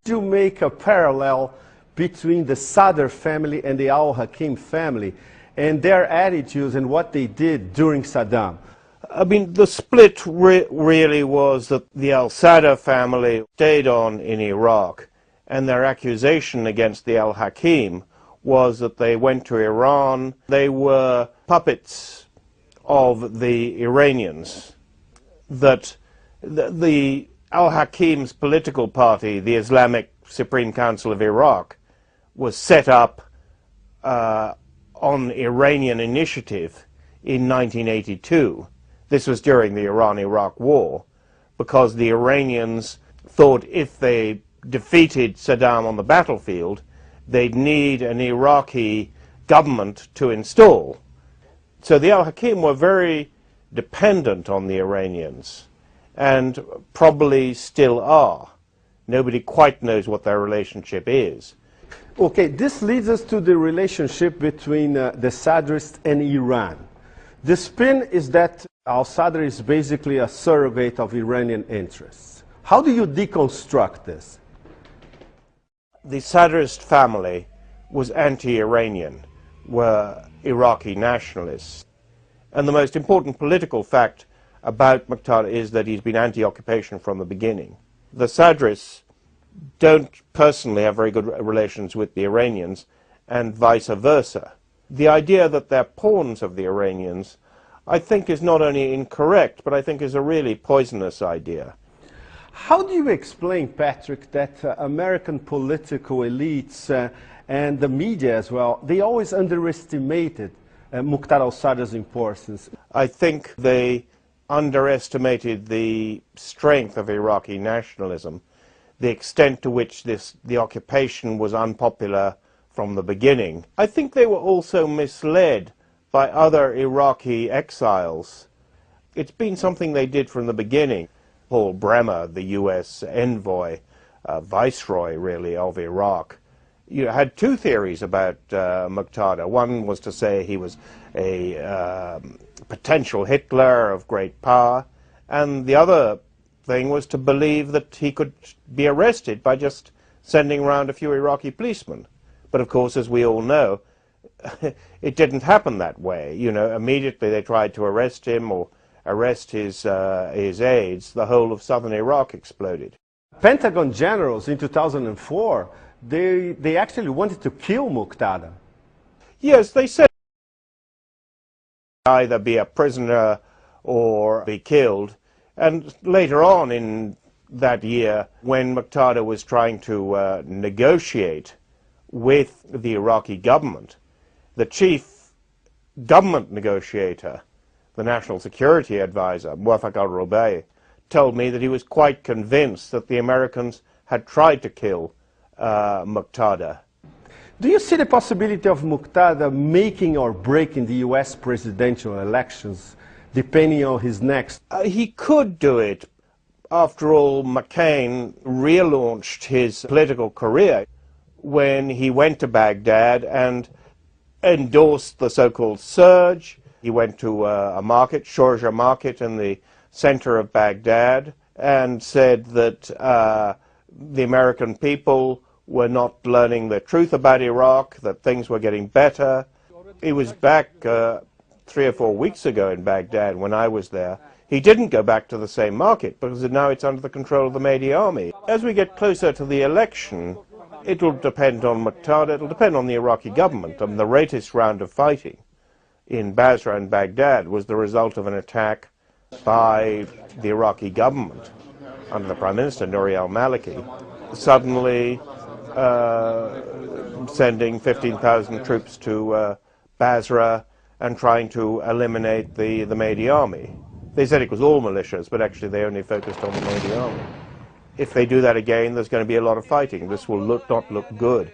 You make a parallel between the Sadr family and the al-Hakim family and their attitudes and what they did during Saddam. I mean, the split really was that the al-Sadr family stayed on in Iraq, and their accusation against the al-Hakim was that they went to Iran. They were puppets of the Iranians, that the al-Hakim's political party, the Islamic Supreme Council of Iraq, was set up on Iranian initiative in 1982. This was during the Iran-Iraq War, because the Iranians thought if they defeated Saddam on the battlefield, they'd need an Iraqi government to install. So the al-Hakim were very dependent on the Iranians, and probably still are. Nobody quite knows what their relationship is. Okay, this leads us to the relationship between the Sadrists and Iran. The spin is that al-Sadr is basically a surrogate of Iranian interests. How do you deconstruct this? The Sadrist family was anti-Iranian, were Iraqi nationalists. And the most important political fact about Muqtada is that he's been anti-occupation from the beginning. The Sadrists don't personally have very good relations with the Iranians, and vice versa. The idea that they're pawns of the Iranians, I think, is not only incorrect, but I think is a really poisonous idea. How do you explain, Patrick, that American political elites and the media as well, they always underestimated Muqtada al-Sadr's importance? I think they underestimated the strength of Iraqi nationalism, the extent to which the occupation was unpopular from the beginning. I think they were also misled by other Iraqi exiles. It's been something they did from the beginning. Paul Bremer, the US envoy, viceroy really of Iraq, had two theories about Muqtada. One was to say he was a potential Hitler of great power, and the other thing was to believe that he could be arrested by just sending around a few Iraqi policemen. But of course, as we all know, it didn't happen that way. You know, immediately they tried to arrest him or arrest his aides, the whole of southern Iraq exploded. Pentagon generals in 2004, they actually wanted to kill Muqtada. Yes, they said either be a prisoner or be killed. And later on in that year, when Muqtada was trying to negotiate with the Iraqi government, the chief government negotiator, the National Security Advisor, al-Orbiة, told me that he was quite convinced that the Americans had tried to kill Muqtada. Do you see the possibility of Muqtada making or breaking the US presidential elections, depending on his next? He could do it. After all, McCain relaunched his political career when he went to Baghdad and endorsed the so-called surge. He went to a market, Sharjah market, in the center of Baghdad, and said that the American people were not learning the truth about Iraq, that things were getting better. He was back 3 or 4 weeks ago in Baghdad when I was there. He didn't go back to the same market because now it's under the control of the Mahdi army. As we get closer to the election, it'll depend on Muqtada, it'll depend on the Iraqi government. I mean, the latest round of fighting in Basra and Baghdad was the result of an attack by the Iraqi government under the Prime Minister, Nouri al-Maliki, suddenly sending 15,000 troops to Basra and trying to eliminate the Mahdi army. They said it was all militias, but actually they only focused on the Mahdi army. If they do that again, there's going to be a lot of fighting. This will not look good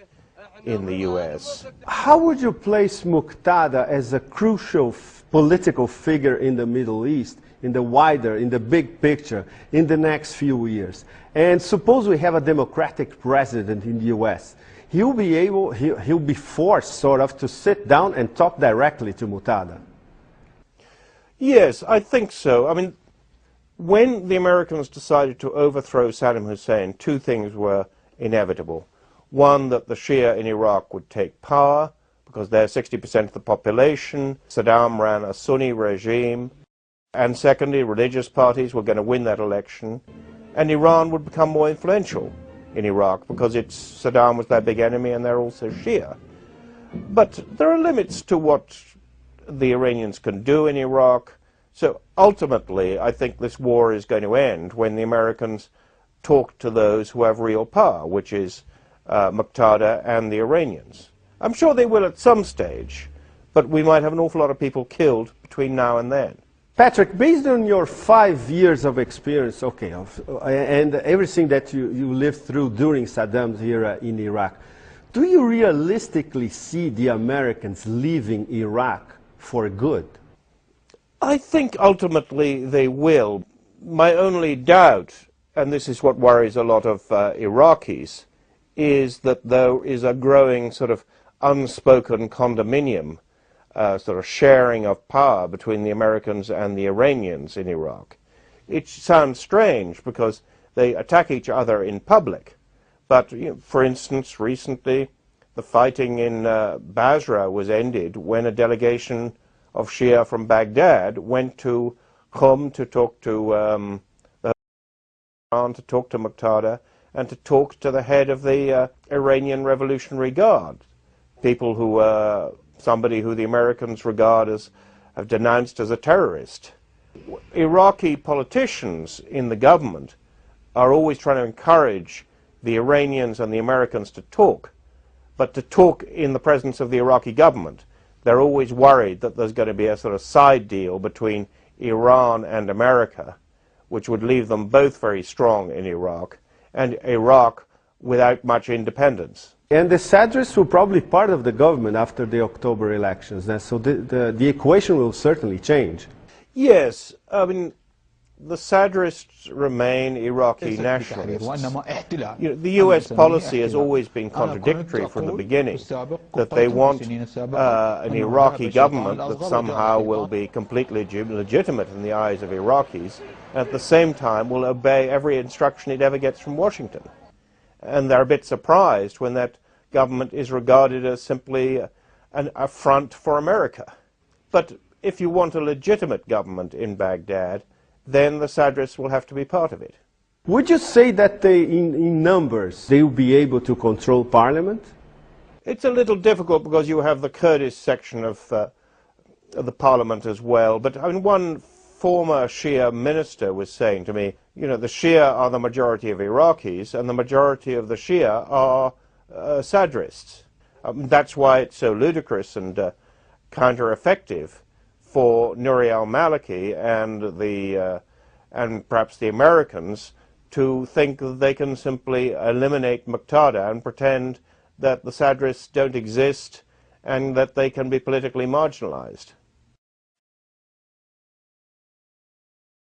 in the US. How would you place Muqtada as a crucial political figure in the Middle East, in the big picture, in the next few years? And suppose we have a Democratic president in the US. He'll be forced sort of to sit down and talk directly to Muqtada. Yes, I think so. I mean, when the Americans decided to overthrow Saddam Hussein, two things were inevitable. One, that the Shia in Iraq would take power, because they're 60% of the population. Saddam ran a Sunni regime. And secondly, religious parties were going to win that election. And Iran would become more influential in Iraq, because Saddam was their big enemy and they're also Shia. But there are limits to what the Iranians can do in Iraq. So ultimately, I think this war is going to end when the Americans talk to those who have real power, which is Muqtada and the Iranians. I'm sure they will at some stage, but we might have an awful lot of people killed between now and then. Patrick, based on your 5 years of experience, and everything that you lived through during Saddam's era in Iraq, do you realistically see the Americans leaving Iraq for good? I think ultimately they will. My only doubt, and this is what worries a lot of Iraqis, is that there is a growing sort of unspoken condominium, sort of sharing of power between the Americans and the Iranians in Iraq. It sounds strange because they attack each other in public. But, for instance, recently the fighting in Basra was ended when a delegation of Shia from Baghdad went to Qom to talk to Iran, to talk to Muqtada, and to talk to the head of the Iranian Revolutionary Guard, people who somebody who the Americans regard as have denounced as a terrorist. Iraqi politicians in the government are always trying to encourage the Iranians and the Americans to talk, but to talk in the presence of the Iraqi government. They're always worried that there's going to be a sort of side deal between Iran and America, which would leave them both very strong in Iraq, and Iraq without much independence. And the Sadrists were probably part of the government after the October elections, so the equation will certainly change. Yes, I mean, the Sadrists remain Iraqi nationalists. The U.S. policy has always been contradictory from the beginning, that they want an Iraqi government that somehow will be completely legitimate in the eyes of Iraqis, and at the same time will obey every instruction it ever gets from Washington. And they're a bit surprised when that government is regarded as simply an affront for America. But if you want a legitimate government in Baghdad, then the Sadrists will have to be part of it. Would you say that in numbers they will be able to control parliament? It's a little difficult because you have the Kurdish section of the parliament as well. But I mean, one former Shia minister was saying to me, the Shia are the majority of Iraqis and the majority of the Shia are Sadrists. That's why it's so ludicrous and counter-effective for Nouri al-Maliki and perhaps the Americans to think that they can simply eliminate Muqtada and pretend that the Sadrists don't exist and that they can be politically marginalized.